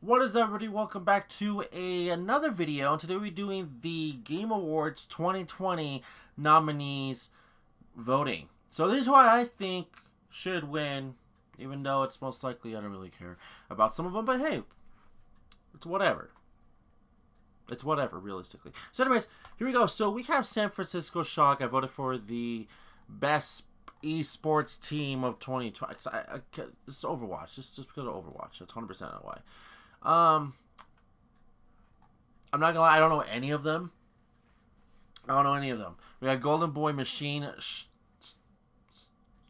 What is up, everybody? Welcome back to another video. And today we're doing the Game Awards 2020 nominees voting. So this is what I think should win, even though it's most likely I don't really care about some of them. But hey, it's whatever. It's whatever, realistically. So anyways, here we go. So we have San Francisco Shock. I voted for the best esports team of 2020. This is Overwatch. Just because of Overwatch. That's 100% why. I'm not gonna lie, I don't know any of them. We got Golden Boy Machine,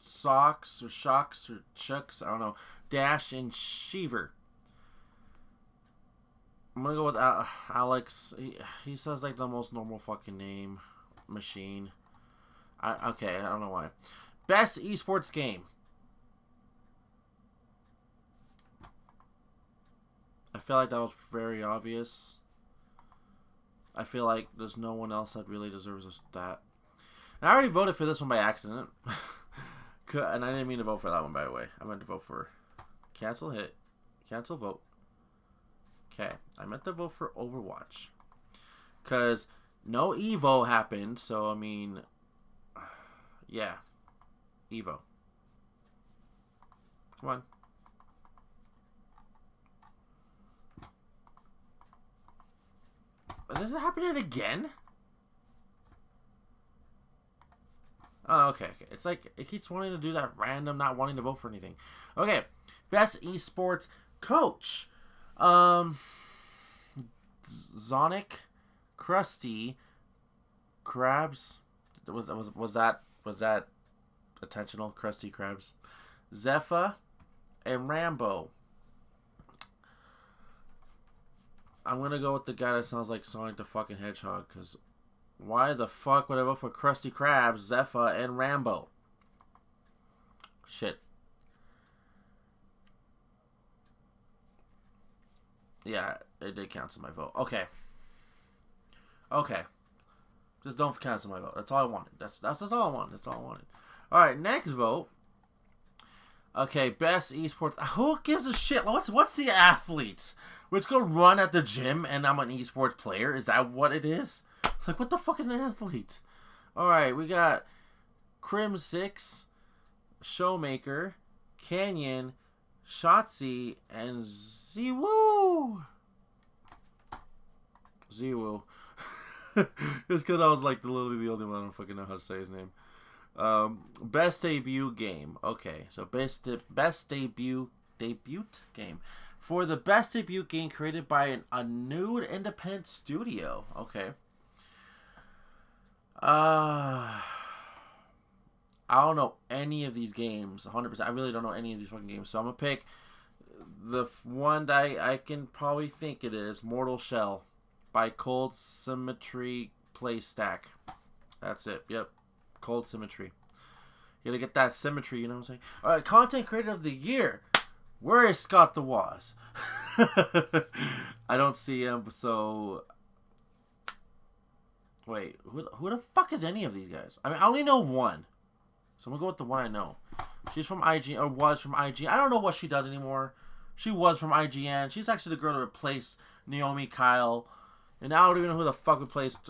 Socks or Shocks or Chucks, I don't know, Dash and Sheever. I'm gonna go with Alex. He says like the most normal fucking name, Machine. Okay, I don't know why. Best esports game. I feel like that was very obvious. I feel like there's no one else that really deserves that. And I already voted for this one by accident. And I didn't mean to vote for that one, by the way. I meant to vote for cancel hit, cancel vote. Okay, I meant to vote for Overwatch. Because no Evo happened, so I mean, yeah, Evo. Come on. Is it happening again? Oh, okay. It's like it keeps wanting to do that random, not wanting to vote for anything. Okay, best esports coach. Zonic, Krusty, Krabs. Was that intentional? Krusty Krabs, Zephyr, and Rambo. I'm gonna go with the guy that sounds like Sonic the fucking Hedgehog, because why the fuck would I vote for Krusty Krab, Zephyr, and Rambo? Shit. Yeah, it did cancel my vote. Okay. Just don't cancel my vote. That's all I wanted. That's all I wanted. That's all I wanted. Alright, next vote. Okay, best esports. Who gives a shit? What's the athlete? Let's go run at the gym and I'm an esports player. Is that what it is? Like, what the fuck is an athlete? Alright, we got Crim6, Showmaker, Canyon, Shotzi, and Ziwoo. Ziwoo. Just because I was like literally the only one I don't fucking know how to say his name. Best debut game. Okay, so best debut game. For the best debut game created by a new independent studio. Okay. I don't know any of these games. 100%. I really don't know any of these fucking games. So I'm gonna pick the one that I can probably think it is. Mortal Shell by Cold Symmetry Play Stack. That's it. Yep. Cold Symmetry. You gotta get that symmetry, you know what I'm saying? Alright, Content Creator of the Year. Where is Scott the Woz? I don't see him, so... Wait, who the fuck is any of these guys? I mean, I only know one. So I'm gonna go with the one I know. She's from IGN, or was from IGN. I don't know what she does anymore. She was from IGN. She's actually the girl to replace Naomi Kyle. And I don't even know who the fuck replaced...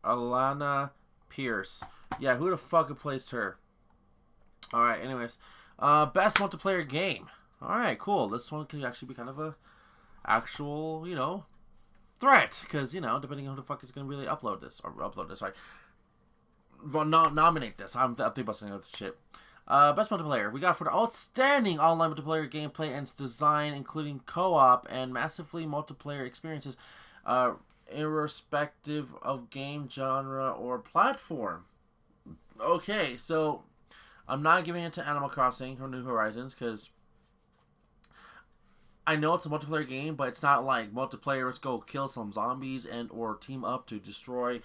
Alana Pierce. Yeah, who the fuck replaced her? Alright, anyways. Best multiplayer game. Alright, cool. This one could actually be kind of a actual, you know, threat. Because, you know, depending on who the fuck is going to really upload this. Right? Well, nominate this. I'm thinking about saying other shit. Best multiplayer. We got for the outstanding online multiplayer gameplay and design, including co-op and massively multiplayer experiences. Irrespective of game genre or platform. Okay, so I'm not giving it to Animal Crossing or New Horizons because I know it's a multiplayer game, but it's not like multiplayer. Let's go kill some zombies and or team up to destroy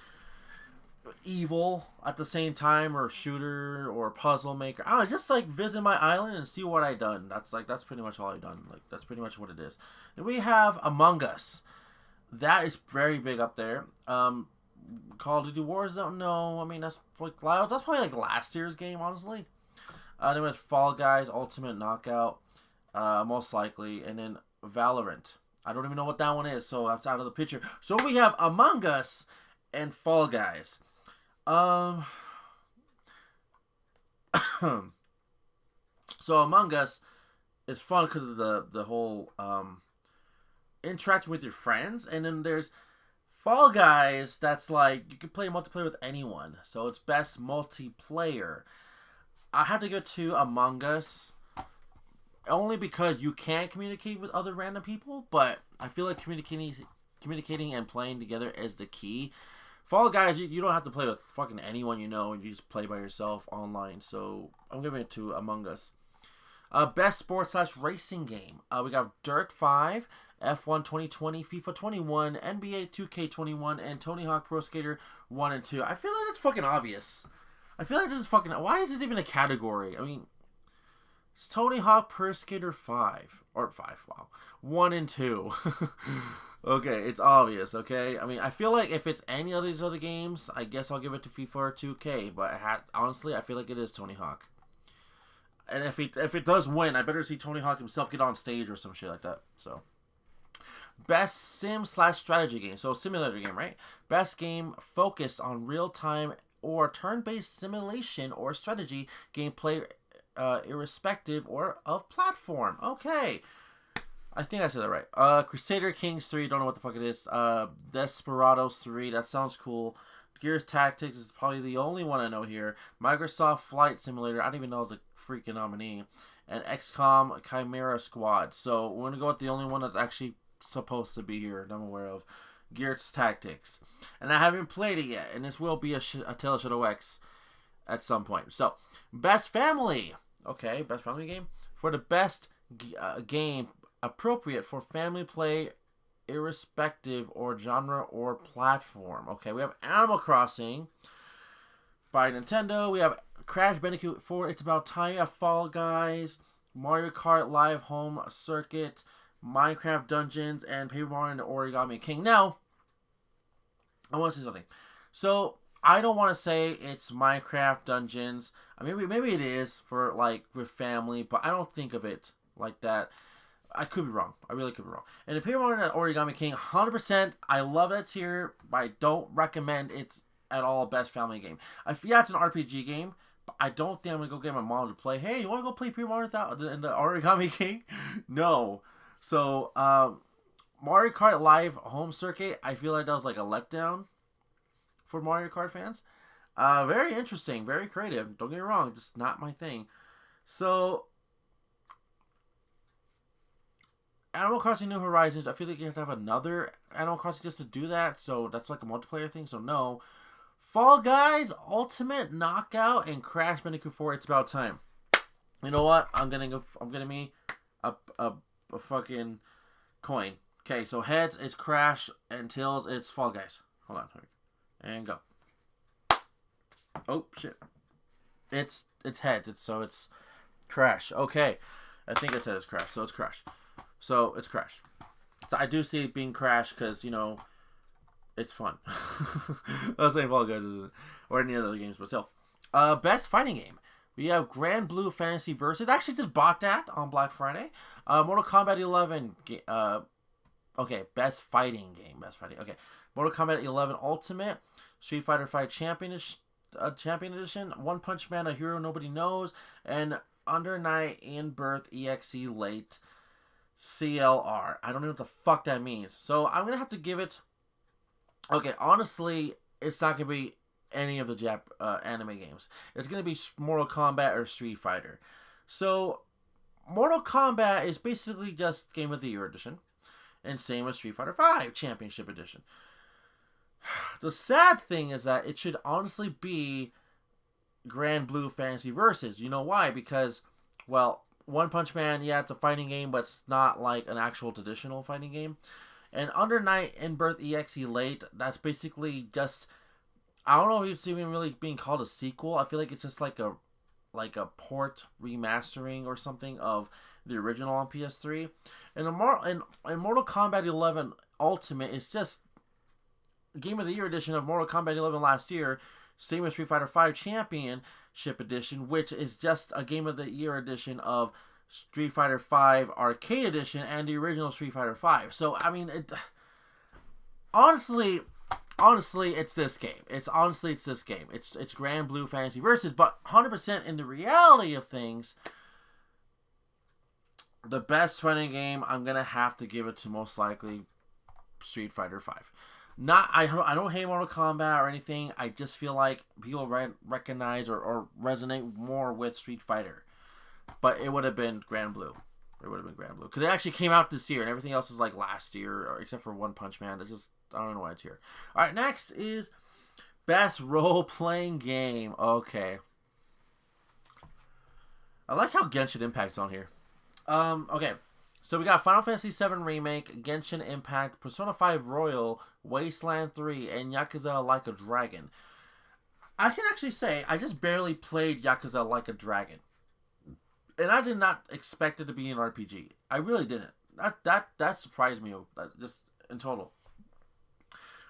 evil at the same time, or shooter or puzzle maker. I don't know, just like visit my island and see what I done. That's pretty much all I done. Like that's pretty much what it is. And we have Among Us. That is very big up there. Call of Duty Warzone, no. I mean, that's probably like last year's game, honestly. Then we have Fall Guys, Ultimate Knockout, most likely, and then Valorant. I don't even know what that one is, so that's out of the picture. So we have Among Us and Fall Guys. So Among Us is fun because of the whole interacting with your friends, and then there's Fall Guys. That's like you can play multiplayer with anyone, so it's best multiplayer. I have to go to Among Us only because you can communicate with other random people, but I feel like communicating and playing together is the key. Fall Guys, you don't have to play with fucking anyone you know, and you just play by yourself online. So I'm giving it to Among Us. Best sports / racing game. We got Dirt 5, F1 2020, FIFA 21, NBA 2K21, and Tony Hawk Pro Skater 1 and 2. I feel like it's fucking obvious. I feel like this is fucking... Why is it even a category? I mean, it's Tony Hawk Pro Skater 5. Or 5, wow. 1 and 2. Okay, it's obvious, okay? I mean, I feel like if it's any of these other games, I guess I'll give it to FIFA or 2K. But honestly, I feel like it is Tony Hawk. And if it does win, I better see Tony Hawk himself get on stage or some shit like that. So, best sim / strategy game. So, simulator game, right? Best game focused on real-time or turn-based simulation or strategy gameplay, irrespective or of platform. Okay. I think I said that right. Crusader Kings 3, don't know what the fuck it is. Desperados 3, that sounds cool. Gears Tactics is probably the only one I know here. Microsoft Flight Simulator, I didn't even know it was a freaking nominee. And XCOM Chimera Squad. So we're going to go with the only one that's actually supposed to be here that I'm aware of. Gears Tactics. And I haven't played it yet, and this will be a Tale of Shadow X at some point. So, Best Family. Okay, Best Family Game. For the best game appropriate for family play, irrespective or genre or platform. Okay, we have Animal Crossing by Nintendo. We have Crash Bandicoot 4, It's About Time. We have Fall Guys, Mario Kart Live Home Circuit, Minecraft Dungeons, and Paper Mario and the Origami King. Now, I want to say something. So, I don't want to say it's Minecraft Dungeons. I mean, maybe it is for, like, with family, but I don't think of it like that. I could be wrong. I really could be wrong. And the Paper Mario and Origami King, 100%. I love that tier, but I don't recommend it's at all a best family game. Yeah, it's an RPG game, but I don't think I'm going to go get my mom to play. Hey, you want to go play Paper Mario and the Origami King? No. So, Mario Kart Live Home Circuit, I feel like that was like a letdown for Mario Kart fans. Very interesting, very creative. Don't get me wrong, just not my thing. So, Animal Crossing New Horizons, I feel like you have to have another Animal Crossing just to do that, so that's like a multiplayer thing, so no. Fall Guys, Ultimate Knockout, and Crash Bandicoot 4, It's About Time. You know what? I'm getting me a fucking coin. Okay, so heads, it's Crash, and tails, it's Fall Guys. Hold on. And go. Oh, shit. It's heads, so it's Crash. Okay. I think I said it's Crash, so it's Crash. So, it's Crash. So, I do see it being Crash because, you know, it's fun. I'm not saying Fall Guys isn't, or any other games, but still. Best fighting game. We have Grand Blue Fantasy Versus. I actually just bought that on Black Friday. Mortal Kombat 11. Okay, best fighting game. Okay. Mortal Kombat 11 Ultimate. Street Fighter V Champion Edition. One Punch Man, A Hero Nobody Knows. And Under Night in Birth EXE Late. CLR. I don't know what the fuck that means. So I'm gonna have to give it. Okay, honestly, it's not gonna be any of the anime games. It's gonna be Mortal Kombat or Street Fighter. So Mortal Kombat is basically just Game of the Year edition, and same with Street Fighter V Championship Edition. The sad thing is that it should honestly be Grand Blue Fantasy Versus. You know why? Because, well, One Punch Man, yeah, it's a fighting game, but it's not like an actual traditional fighting game. And Under Night in Birth EXE Late, that's basically just, I don't know if it's even really being called a sequel. I feel like it's just like a port remastering or something of the original on PS3. And Mortal Kombat 11 Ultimate is just Game of the Year edition of Mortal Kombat 11 last year. Same with Street Fighter V Championship Edition, which is just a Game of the Year edition of Street Fighter V Arcade Edition and the original Street Fighter V. So I mean, honestly, it's this game. It's this game. It's Grand Blue Fantasy Versus, but 100% in the reality of things, the best fighting game, I'm gonna have to give it to most likely Street Fighter V. I don't hate Mortal Kombat or anything. I just feel like people recognize or resonate more with Street Fighter. But it would have been Grand Blue. It would have been Grand Blue. Because it actually came out this year, and everything else is like last year, except for One Punch Man. It's just, I don't know why it's here. Alright, next is Best Role-Playing Game. Okay. I like how Genshin Impact's on here. Okay. So we got Final Fantasy VII Remake, Genshin Impact, Persona 5 Royal, Wasteland 3, and Yakuza Like a Dragon. I can actually say, I just barely played Yakuza Like a Dragon. And I did not expect it to be an RPG. I really didn't. That surprised me, just in total.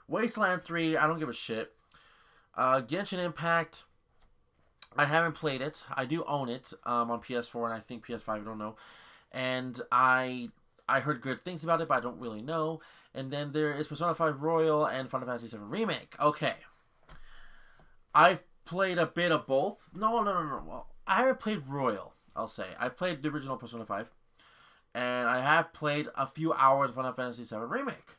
Wasteland 3, I don't give a shit. Genshin Impact, I haven't played it. I do own it on PS4 and I think PS5, I don't know. And I heard good things about it, but I don't really know. And then there is Persona 5 Royal and Final Fantasy VII Remake. Okay. I've played a bit of both. No. Well, I haven't played Royal, I'll say. I played the original Persona 5. And I have played a few hours of Final Fantasy VII Remake.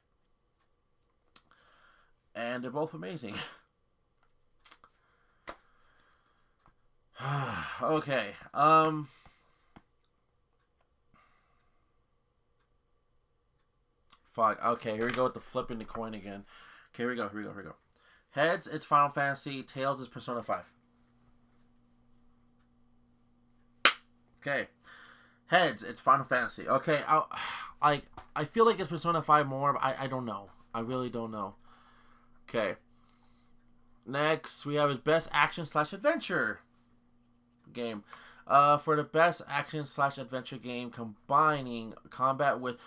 And they're both amazing. Okay. Fuck. Okay, here we go with the flipping the coin again. Okay, here we go. Heads, it's Final Fantasy. Tails is Persona 5. Okay. Heads, it's Final Fantasy. Okay, I feel like it's Persona 5 more, but I don't know. I really don't know. Okay. Next, we have his Best Action/Adventure game. For the Best Action/Adventure game, combining combat with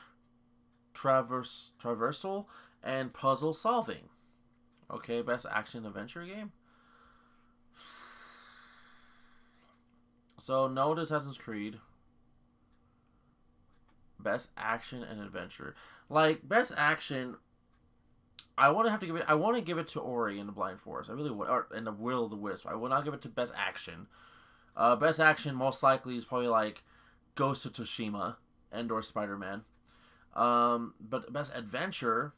traversal and puzzle solving. Okay, Best Action/Adventure game. So, no Assassin's Creed. Best Action and Adventure. Like, Best Action, I want to give it to Ori in the Blind Forest. I really would, or in the Will of the Wisp. I will not give it to Best Action. Best Action most likely is probably like Ghost of Tsushima and or Spider-Man. But Best Adventure,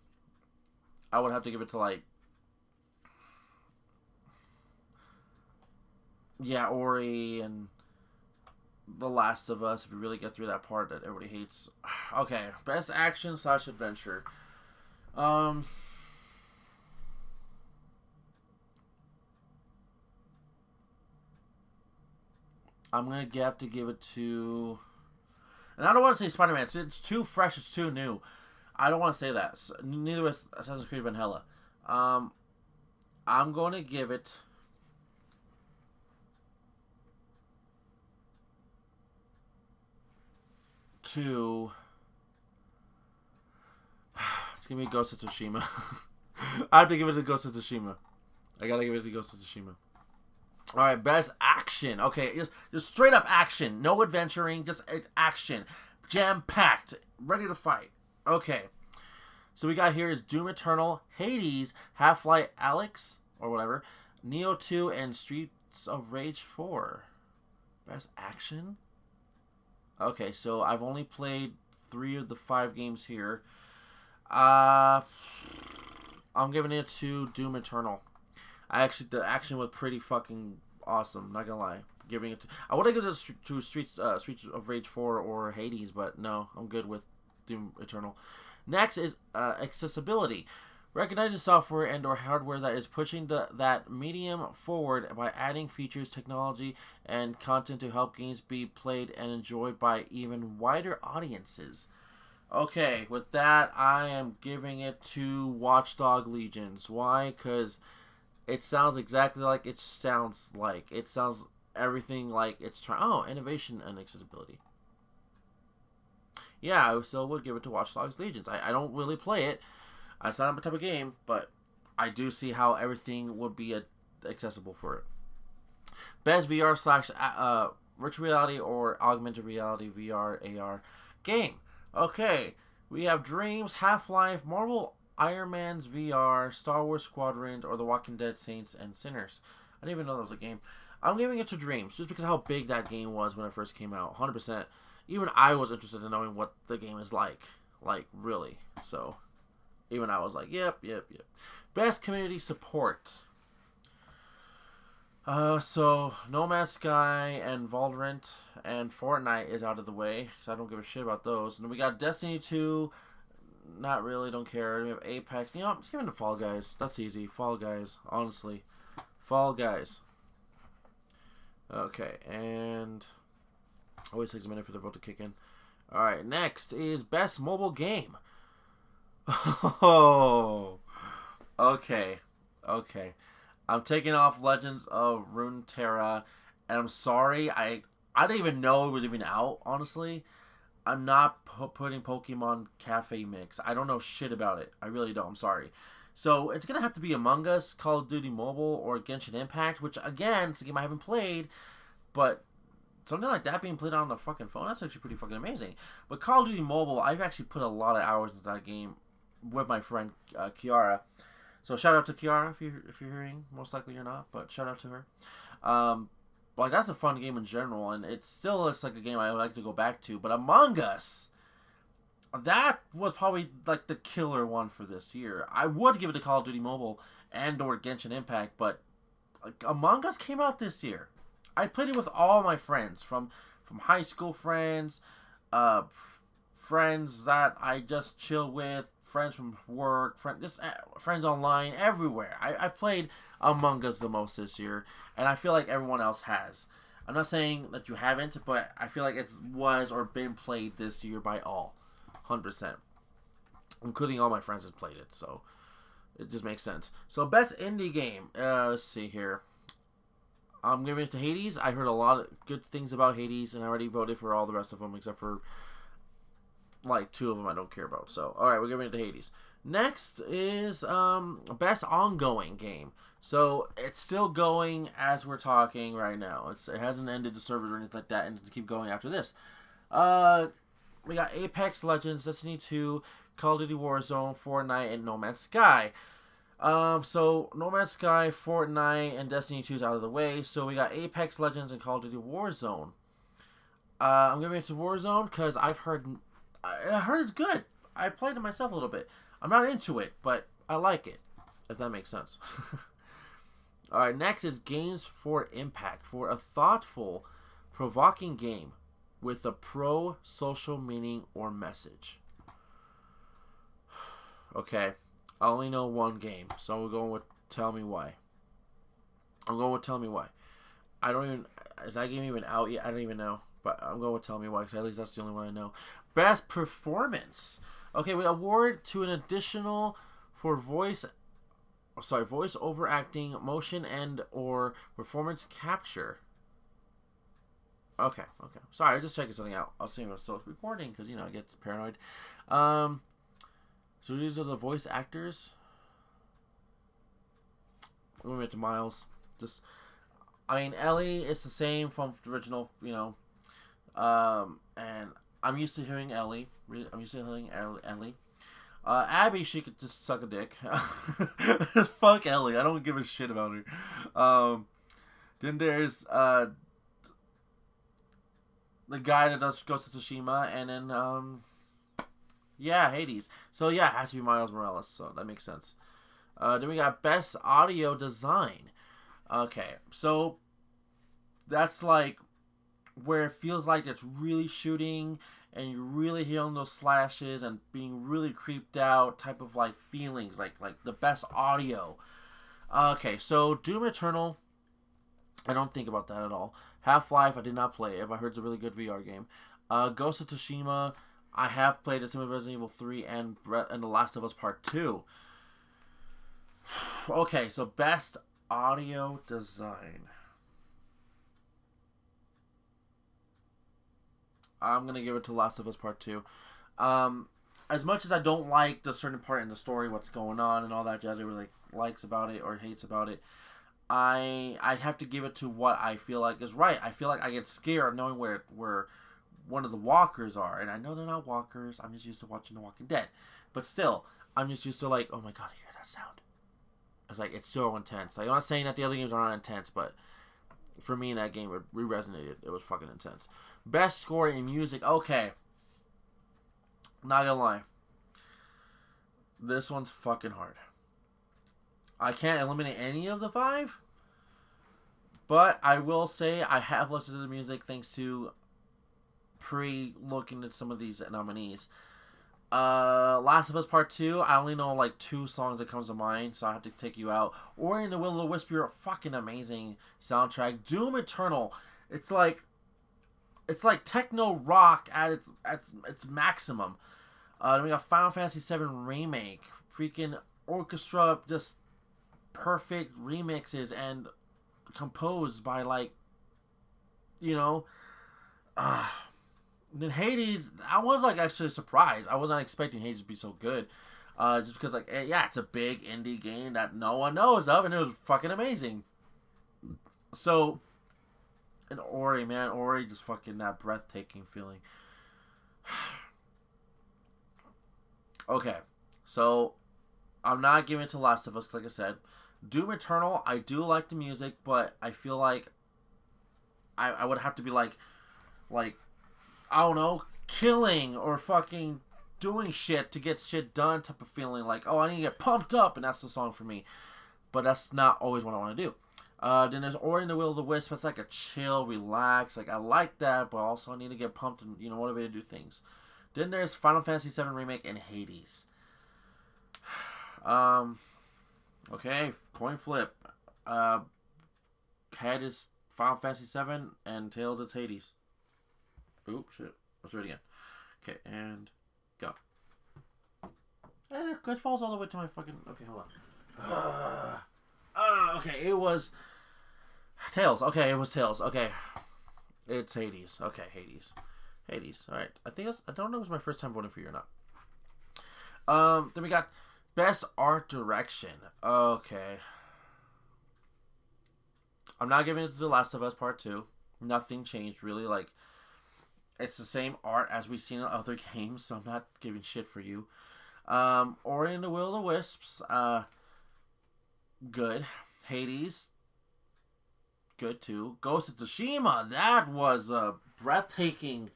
I would have to give it to like, yeah, Ori and The Last of Us, if you really get through that part that everybody hates. Okay, Best Action/Adventure. I'm going to have to give it to... And I don't want to say Spider-Man. It's too fresh. It's too new. I don't want to say that. Neither with Assassin's Creed Valhalla. I'm going to give it... to... It's going to be Ghost of Tsushima. I have to give it to Ghost of Tsushima. I got to give it to Ghost of Tsushima. Alright, Best Action. Okay, just straight up action. No adventuring, just action. Jam-packed. Ready to fight. Okay. So we got here is Doom Eternal, Hades, Half-Life Alyx, or whatever, Neo 2, and Streets of Rage 4. Best Action? Okay, so I've only played 3 of the 5 games here. I'm giving it to Doom Eternal. The action was pretty fucking awesome. Not gonna lie, giving it to. I would have given it to Streets of Rage 4 or Hades, but no, I'm good with Doom Eternal. Next is accessibility. Recognizing software and or hardware that is pushing that medium forward by adding features, technology, and content to help games be played and enjoyed by even wider audiences. Okay, with that, I am giving it to Watch Dogs Legion. Why? Because it sounds exactly like it sounds like. It sounds everything like it's trying. Oh, innovation and accessibility. Yeah, I still would give it to Watch Dogs Legion. I don't really play it. It's not my type of game, but I do see how everything would be accessible for it. Best VR/. virtual reality or augmented reality, VR, AR game. Okay, we have Dreams, Half-Life, Marvel Iron Man's VR, Star Wars Squadrons, or The Walking Dead Saints and Sinners. I didn't even know that was a game. I'm giving it to Dreams, just because of how big that game was when it first came out. 100%. Even I was interested in knowing what the game is like. Like, really. So, even I was like, yep. Best community support. So, No Man's Sky and Valorant and Fortnite is out of the way, because I don't give a shit about those. And then we got Destiny 2, not really, don't care. We have Apex. You know, I'm just giving it to Fall Guys. That's easy. Fall Guys, honestly. Fall Guys. Okay, and always takes a minute for the vote to kick in. Alright, next is Best Mobile Game. Oh, okay. I'm taking off Legends of Runeterra, and I'm sorry, I didn't even know it was even out, honestly. I'm not putting Pokemon Cafe Mix. I don't know shit about it. I really don't. I'm sorry. So, it's going to have to be Among Us, Call of Duty Mobile, or Genshin Impact, which, again, it's a game I haven't played, but something like that being played on the fucking phone, that's actually pretty fucking amazing. But Call of Duty Mobile, I've actually put a lot of hours into that game with my friend Kiara. So shout out to Kiara if you're hearing. Most likely you're not, but shout out to her. Like, that's a fun game in general, and it still looks like a game I would like to go back to. But Among Us, that was probably like the killer one for this year. I would give it to Call of Duty Mobile and or Genshin Impact, but Among Us came out this year. I played it with all my friends, from high school friends, friends that I just chill with, friends from work, friends online, everywhere. I played Among Us the most this year, and I feel like everyone else has. I'm not saying that you haven't, but I feel like it was or been played this year by all, 100%, including all my friends that played it. So it just makes sense. So best indie game. Let's see here. I'm giving it to Hades. I heard a lot of good things about Hades, and I already voted for all the rest of them except for like 2 of them I don't care about. So, alright, we're giving it to Hades. Next is best ongoing game. So, it's still going as we're talking right now. It hasn't ended the servers or anything like that, and it's keep going after this. We got Apex Legends, Destiny 2, Call of Duty Warzone, Fortnite, and No Man's Sky. So No Man's Sky, Fortnite, and Destiny 2 is out of the way. So we got Apex Legends and Call of Duty Warzone. I'm giving it to Warzone because I heard it's good. I played it myself a little bit. I'm not into it, but I like it, if that makes sense. Alright, next is Games for Impact, for a thoughtful, provoking game with a pro-social meaning or message. Okay. I only know one game, so we're going with Tell Me Why. I'm going with Tell Me Why. Is that game even out yet? I don't even know, but I'm going with Tell Me Why, because at least that's the only one I know. Best Performance. Okay, we award to an additional for voice over acting, motion, and or performance capture. Okay. Sorry, I'm just checking something out. I'll see if it's still recording, because, I get paranoid. So these are the voice actors. We'll move it to Miles. Ellie is the same from the original, and I'm used to hearing Ellie. Ellie. Abby, she could just suck a dick. Fuck Ellie. I don't give a shit about her. Then there's the guy that does Ghost of Tsushima, and then Hades. So it has to be Miles Morales. So that makes sense. Then we got Best Audio Design. Okay, so that's like where it feels like it's really shooting and you're really hearing those slashes and being really creeped out type of like feelings, like the best audio. Okay, so Doom Eternal, I don't think about that at all. Half-Life, I did not play it, but I heard it's a really good VR game. Ghost of Tsushima, I have played it, some of Resident Evil 3 and The Last of Us Part 2. Okay, so Best Audio Design. I'm going to give it to Last of Us Part 2. As much as I don't like the certain part in the story, what's going on and all that jazz everybody likes about it or hates about it, I have to give it to what I feel like is right. I feel like I get scared knowing where one of the walkers are, and I know they're not walkers. I'm just used to watching The Walking Dead, but still, I'm just used to like, oh my god, I hear that sound. It's like it's so intense. Like, I'm not saying that the other games are not intense, but for me in that game, it resonated. It was fucking intense. Best score in music. Okay, not gonna lie, this one's fucking hard. I can't eliminate any of the 5, but I will say I have listened to the music thanks to pre-looking at some of these nominees. Last of Us Part 2, I only know like 2 songs that comes to mind, so I have to take you out. Ori and the Will of the Wisp, you're a fucking amazing soundtrack. Doom Eternal, it's like techno rock at its maximum. Then we got Final Fantasy VII Remake, freaking orchestra, just perfect remixes and composed by like, you know, then Hades, I was like actually surprised. I was not expecting Hades to be so good, just because like, yeah, it's a big indie game that no one knows of, and it was fucking amazing. So, and Ori, man, Ori, just fucking that breathtaking feeling. Okay, so I'm not giving it to Last of Us, like I said. Doom Eternal, I do like the music, but I feel like I would have to be like, I don't know, killing or fucking doing shit to get shit done type of feeling. Like, oh, I need to get pumped up, and that's the song for me. But that's not always what I want to do. Then there's Ori and the Will of the Wisp. It's like a chill, relax. Like, I like that, but also I need to get pumped and, you know, motivated to do things. Then there's Final Fantasy VII Remake and Hades. Okay, coin flip. Head is Final Fantasy VII, and tails it's Hades. Oops, shit. Let's do it again. Okay, and go. And it falls all the way to my fucking... Okay, hold on. Okay, it was... Tails. Okay, it was Tails. Okay. It's Hades. Okay, Hades. Hades. Alright. I don't know if it was my first time voting for you or not. Then we got Best Art Direction. Okay. I'm not giving it to The Last of Us Part 2. Nothing changed, really. Like, it's the same art as we've seen in other games, so I'm not giving shit for you. Ori and the Will of the Wisps, good. Hades, good too. Ghost of Tsushima, that was a breathtaking...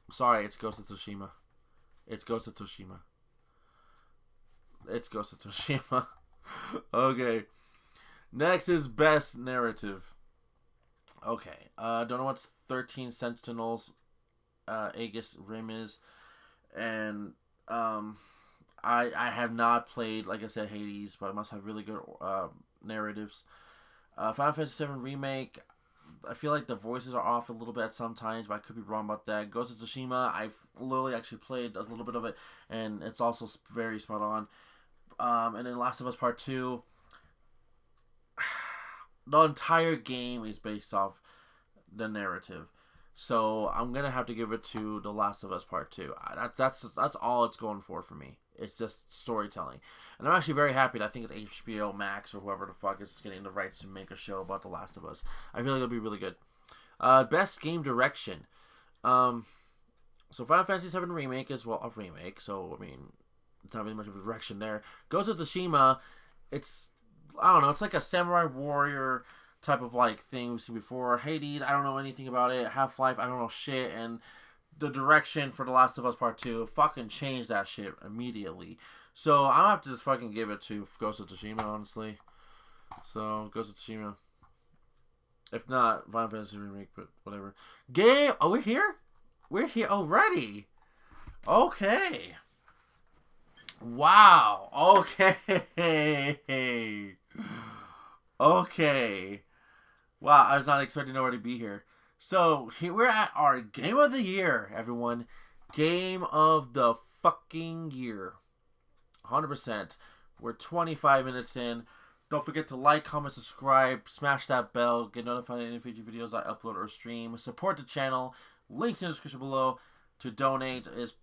Sorry, it's Ghost of Tsushima. It's Ghost of Tsushima. It's Ghost of Tsushima. Okay. Next is Best Narrative. Okay. Don't know what's 13 Sentinels, Aegis Rim is. And I have not played, like I said, Hades, but I must have really good narratives. Final Fantasy VII Remake, I feel like the voices are off a little bit sometimes, but I could be wrong about that. Ghost of Tsushima, I've literally actually played a little bit of it, and it's also very spot on. And then Last of Us Part 2, the entire game is based off the narrative. So I'm going to have to give it to The Last of Us Part 2. That's all it's going for me. It's just storytelling. And I'm actually very happy that I think it's HBO Max or whoever the fuck is getting the rights to make a show about The Last of Us. I feel like it'll be really good. Best Game Direction. So Final Fantasy VII Remake is, well, a remake. So, I mean, it's not really much of a direction there. Ghost of Tsushima, it's, I don't know, it's like a samurai warrior type of like thing we've seen before. Hades, I don't know anything about it. Half-Life, I don't know shit. And the direction for The Last of Us Part 2 fucking changed that shit immediately. So I'm gonna have to just fucking give it to Ghost of Tsushima, honestly. So Ghost of Tsushima. If not, Final Fantasy Remake, but whatever. Game. Oh, we're here. We're here already. Okay. Wow. Okay. Okay. Wow, I was not expecting already to be here. So, here we're at our Game of the Year, everyone. Game of the fucking year. 100%. We're 25 minutes in. Don't forget to like, comment, subscribe, smash that bell, get notified of any future videos I upload or stream. Support the channel. Links in the description below. To donate is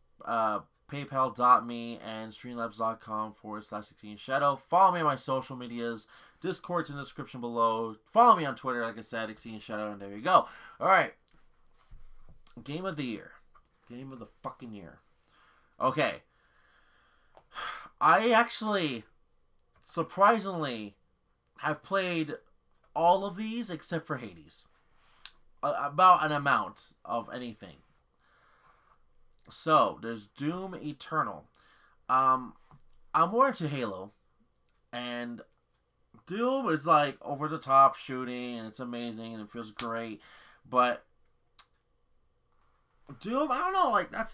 paypal.me and streamlabs.com/Exceedingshadow. Follow me on my social medias. Discord's in the description below. Follow me on Twitter, like I said, Exceedingshadow, and there you go. Alright. Game of the year. Game of the fucking year. Okay. I actually, surprisingly, have played all of these except for Hades. About an amount of anything. So, there's Doom Eternal. I'm more into Halo. And Doom is like over the top shooting and it's amazing and it feels great. But Doom, I don't know, like I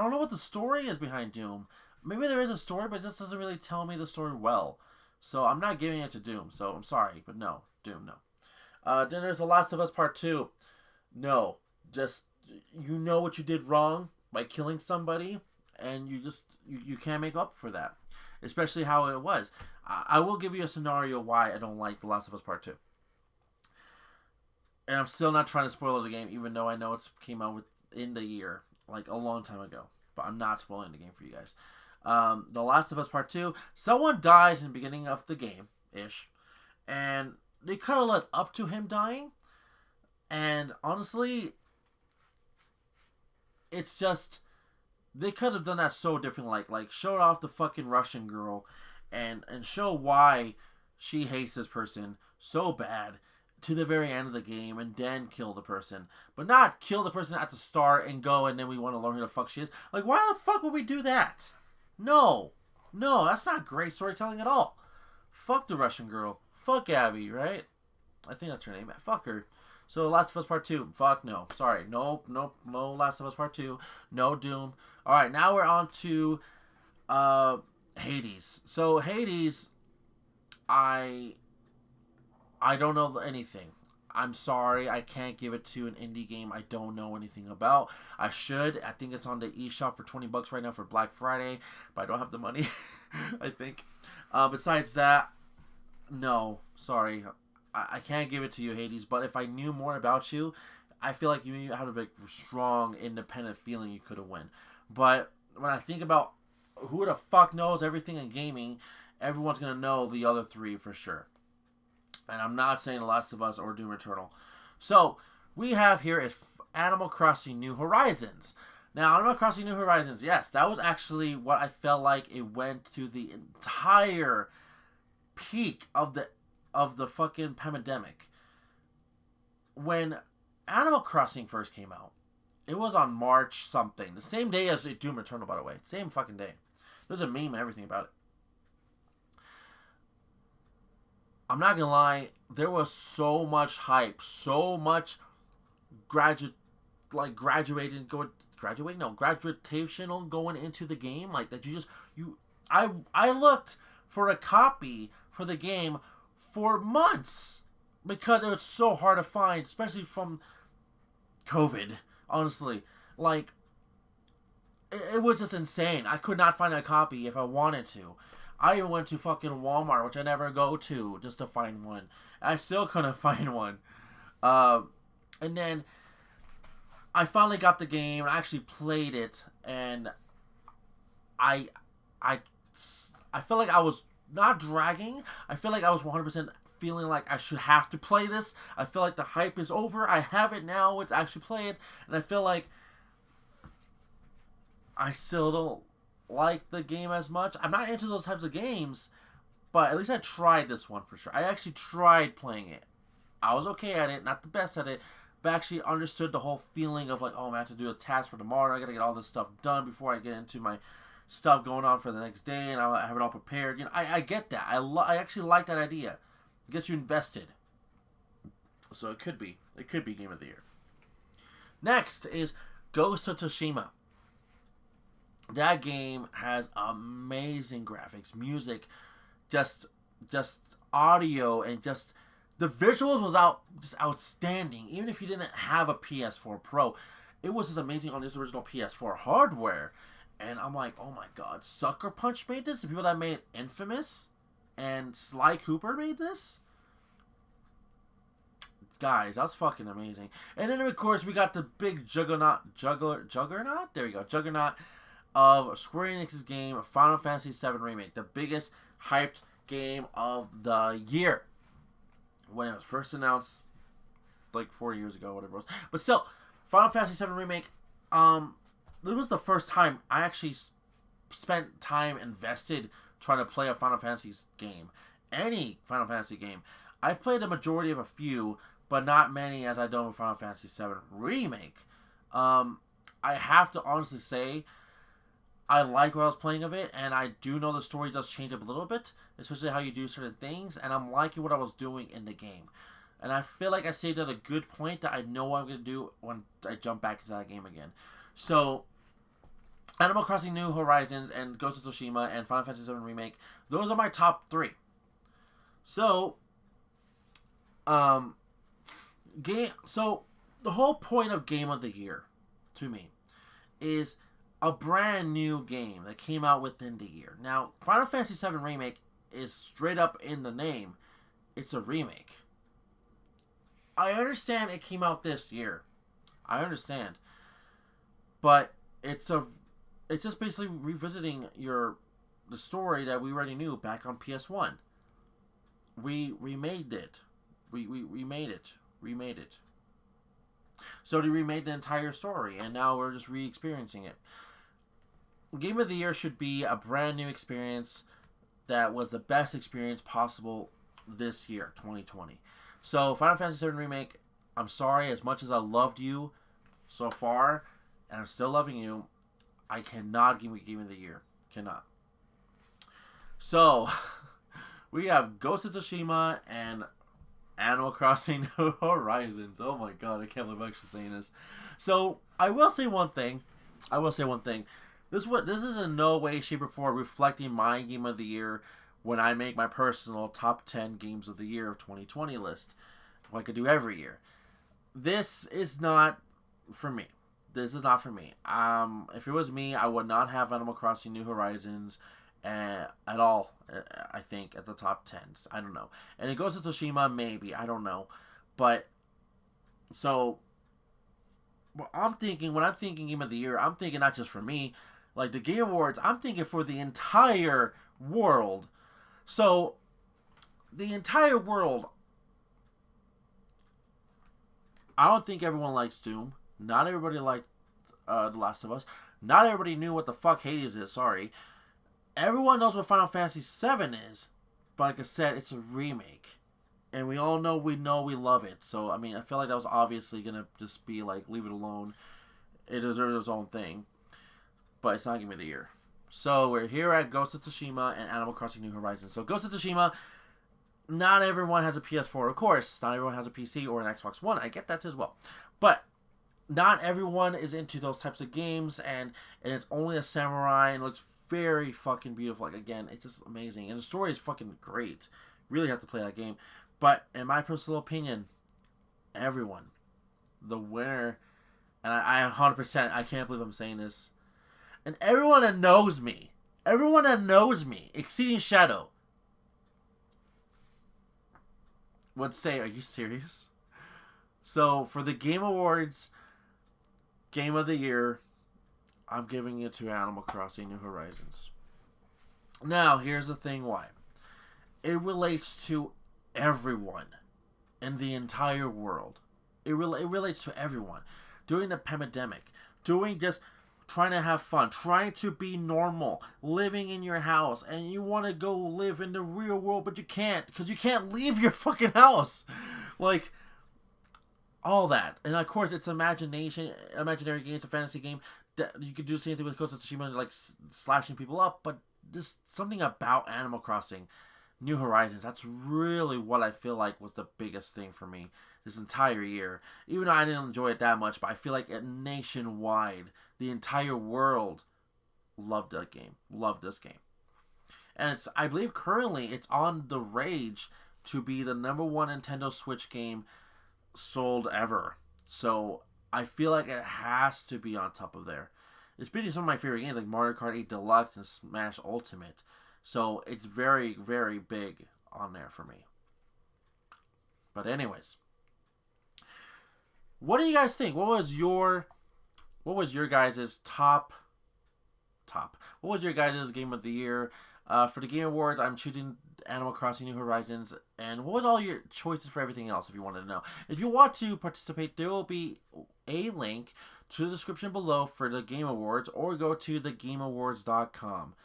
don't know what the story is behind Doom. Maybe there is a story, but it just doesn't really tell me the story well. So I'm not giving it to Doom. So I'm sorry, but no. Doom, no. Then there's The Last of Us Part 2. No. Just, you know what you did wrong by killing somebody, and you can't make up for that. Especially how it was. I will give you a scenario why I don't like The Last of Us Part 2. And I'm still not trying to spoil the game, even though I know it came out within the year, like a long time ago. But I'm not spoiling the game for you guys. The Last of Us Part 2, someone dies in the beginning of the game-ish, and they kind of led up to him dying, and honestly, it's just, they could have done that so different, like showed off the fucking Russian girl, and show why she hates this person so bad to the very end of the game, and then kill the person, but not kill the person at the start and go, and then we want to learn who the fuck she is. Like, why the fuck would we do that? No, that's not great storytelling at all. Fuck the Russian girl. Fuck Abby, right? I think that's her name. Fuck her. So Last of Us Part 2. Fuck no. Sorry. No Last of Us Part 2. No Doom. Alright, now we're on to Hades. So Hades, I don't know anything. I'm sorry, I can't give it to an indie game I don't know anything about. I should. I think it's on the eShop for $20 right now for Black Friday, but I don't have the money, I think. Besides that, no, sorry. I can't give it to you, Hades, but if I knew more about you, I feel like you had a very strong, independent feeling you could have won. But when I think about who the fuck knows everything in gaming, everyone's going to know the other three for sure. And I'm not saying The Last of Us or Doom Eternal. So, we have here is Animal Crossing New Horizons. Now, Animal Crossing New Horizons, yes, that was actually what I felt like it went to the entire peak of the fucking pandemic. When Animal Crossing first came out, it was on March something. The same day as Doom Eternal, by the way. Same fucking day. There's a meme and everything about it. I'm not gonna lie, there was so much hype, so much graduational going into the game, like that I looked for a copy for the game for months because it was so hard to find, especially from COVID, honestly. Like, it was just insane. I could not find a copy if I wanted to. I even went to fucking Walmart, which I never go to, just to find one. I still couldn't find one. And then I finally got the game, and I actually played it, and I feel like I was not dragging. I feel like I was 100% feeling like I should have to play this. I feel like the hype is over. I have it now. It's actually played, and I feel like I still don't like the game as much. I'm not into those types of games, but at least I tried this one for sure. I actually tried playing it. I was okay at it, not the best at it, but actually understood the whole feeling of like, oh, I have to do a task for tomorrow. I gotta get all this stuff done before I get into my stuff going on for the next day, and I have it all prepared. You know, I get that. I actually like that idea. It gets you invested. So it could be Game of the Year. Next is Ghost of Tsushima. That game has amazing graphics, music, just audio, and just the visuals was just outstanding. Even if you didn't have a PS4 Pro, it was just amazing on this original PS4 hardware. And I'm like, oh my god, Sucker Punch made this? The people that made Infamous and Sly Cooper made this? Guys, that's fucking amazing. And then, of course, we got the big Juggernaut. There we go, Juggernaut. of Square Enix's game Final Fantasy VII Remake, the biggest hyped game of the year. When it was first announced, like 4 years ago, whatever it was. But still, Final Fantasy VII Remake, it was the first time I actually spent time invested trying to play a Final Fantasy game. Any Final Fantasy game. I played a majority of a few, but not many as I done with Final Fantasy VII Remake. I have to honestly say, I like what I was playing of it, and I do know the story does change up a little bit, especially how you do certain things, and I'm liking what I was doing in the game. And I feel like I saved at a good point that I know what I'm going to do when I jump back into that game again. So, Animal Crossing New Horizons and Ghost of Tsushima and Final Fantasy VII Remake, those are my top 3. So, the whole point of Game of the Year, to me, is a brand new game that came out within the year. Now, Final Fantasy VII Remake is straight up in the name. It's a remake. I understand it came out this year. I understand. But it's just basically revisiting the story that we already knew back on PS1. We remade it. We remade it. So they remade the entire story, and now we're just re-experiencing it. Game of the Year should be a brand new experience that was the best experience possible this year, 2020. So, Final Fantasy VII Remake, I'm sorry, as much as I loved you so far, and I'm still loving you, I cannot give you Game of the Year. Cannot. So, we have Ghost of Tsushima and Animal Crossing New Horizons. Oh my god, I can't believe I'm actually saying this. So, I will say one thing. This is in no way, shape, or form reflecting my Game of the Year when I make my personal top 10 games of the year of 2020 list, like I do every year. This is not for me. If it was me, I would not have Animal Crossing New Horizons at all, I think, at the top 10s. I don't know. And it goes to Tsushima, maybe. I don't know. But, so, when I'm thinking Game of the Year, I'm thinking not just for me. Like, the Game Awards, I'm thinking for the entire world. So, the entire world, I don't think everyone likes Doom. Not everybody liked The Last of Us. Not everybody knew what the fuck Hades is, sorry. Everyone knows what Final Fantasy VII is. But like I said, it's a remake. And we all know we love it. So, I mean, I feel like that was obviously going to just be like, leave it alone. It deserves its own thing. But it's not Game of the Year. So we're here at Ghost of Tsushima and Animal Crossing New Horizons. So Ghost of Tsushima, not everyone has a PS4, of course. Not everyone has a PC or an Xbox One. I get that as well. But not everyone is into those types of games, and it's only a samurai and looks very fucking beautiful. Like, again, it's just amazing. And the story is fucking great. Really have to play that game. But in my personal opinion, everyone, the winner, and I 100%, I can't believe I'm saying this, and everyone that knows me, Exceedingshadow, would say, are you serious? So, for the Game Awards, Game of the Year, I'm giving it to Animal Crossing New Horizons. Now, here's the thing why. It relates to everyone in the entire world. It relates to everyone. During the pandemic, doing just trying to have fun, trying to be normal, living in your house, and you want to go live in the real world, but you can't, because you can't leave your fucking house. Like, all that. And of course, it's imaginary game, it's a fantasy game. That you could do the same thing with Ghost of Tsushima, like slashing people up, but just something about Animal Crossing New Horizons, that's really what I feel like was the biggest thing for me this entire year. Even though I didn't enjoy it that much, but I feel like nationwide, the entire world loved that game, loved this game. And I believe currently it's on the rage to be the number one Nintendo Switch game sold ever. So I feel like it has to be on top of there. It's beating some of my favorite games like Mario Kart 8 Deluxe and Smash Ultimate. So it's very, very big on there for me. But anyways, what do you guys think? What was your guys' top top. What was your guys' game of the year? For the Game Awards, I'm choosing Animal Crossing New Horizons. And what was all your choices for everything else, if you wanted to know? If you want to participate, there will be a link to the description below for the Game Awards, or go to thegameawards.com.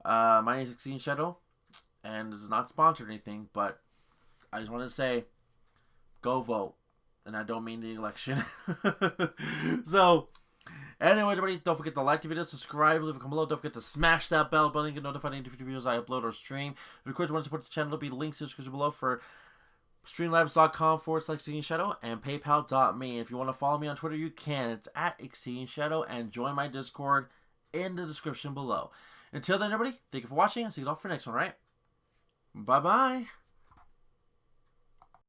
My name is Exceedingshadow, and this is not sponsored or anything, but I just want to say, go vote. And I don't mean the election. So, anyway, everybody, don't forget to like the video, subscribe, leave a comment below. Don't forget to smash that bell button, get notified of future videos I upload or stream. If you, of course, want to support the channel, there'll be links in the description below for streamlabs.com/Exceedingshadow and paypal.me. If you want to follow me on Twitter, you can. It's at Exceedingshadow, and join my Discord in the description below. Until then, everybody, thank you for watching, and see you all for the next one, right? Bye-bye.